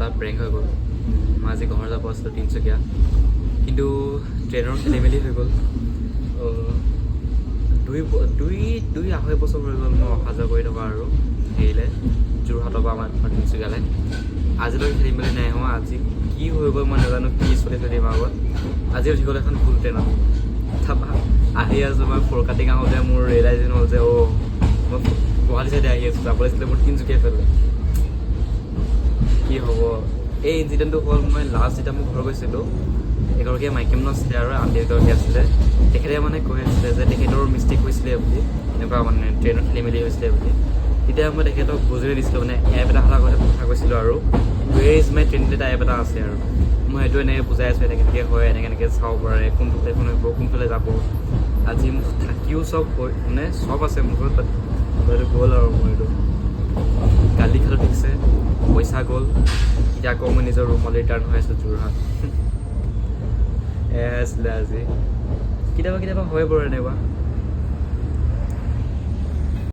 তাত ব্ৰেক হৈ গ'ল। মই আজি ঘৰ যাব আছিলোঁ তিনিচুকীয়া, কিন্তু ট্ৰেইনৰ খেলি মেলি হৈ গ'ল। দুই আঢ়ৈ বছৰ হৈ গ'ল মই অহা যোৱা কৰি থকা আৰু হেৰিলে যোৰহাটৰ পৰা আমাৰ তিনিচুকীয়ালৈ। আজিলৈকে খেলি মেলি নাই হোৱা। আজি কি হৈ গ'ল মই নাজানো, কি চলিছে দিমাগত। আজি উঠি গ'ল এখন ফুল ট্ৰেইনত। তাৰপৰা আহি আছোঁ মই ফৰকাটিং আহোঁতে মোৰ ৰিয়েলাইজেশ্যন হ'ল যে মই গুৱাহাটী চাইডে আহি আছোঁ, যাব লাগিছিলে মোৰ তিনিচুকীয়া ফালে। কি হ'ব? এই ইনচিডেণ্টটো হ'ল মই লাষ্ট যেতিয়া মই ঘৰ গৈছিলোঁ, এগৰাকী মাইকী মানুহ আছিলে আৰু আণ্টি এগৰাকী আছিলে। তেখেতে মানে কৈ আছিলে যে তেখেতৰ মিষ্টেক হৈছিলে বুলি, এনেকুৱা মানে ট্ৰেইনত খেলি মেলি হৈছিলে বুলি। তেতিয়া মই তেখেতক বুজাই দিছিলোঁ, মানে এপ এটা কথা কৈছিলোঁ আৰু ৱেৰ ইজ মাই ট্ৰেইন এটা এপ এটা আছে আৰু মই সেইটো এনেকৈ বুজাই আছোঁ, এনেকৈ হয়, এনেকৈ চাব পাৰে, কোনটো প্লেটফৰ্ম আহিব, কোনফালে যাব। আজি মোক থাকিও চব মানে চব আছে মোৰ ঘৰত, বাট এইটো গ'ল আৰু মোৰ এইটো গালি খালোঁ ঠিকছে, পইচা গ'ল। এতিয়া আকৌ মই নিজৰ ৰুমলৈ ৰিটাৰ্ণ হৈ আছোঁ যোৰহাট। এয়া আছিলে আজি। কেতিয়াবা হয় বাৰু এনেকুৱা।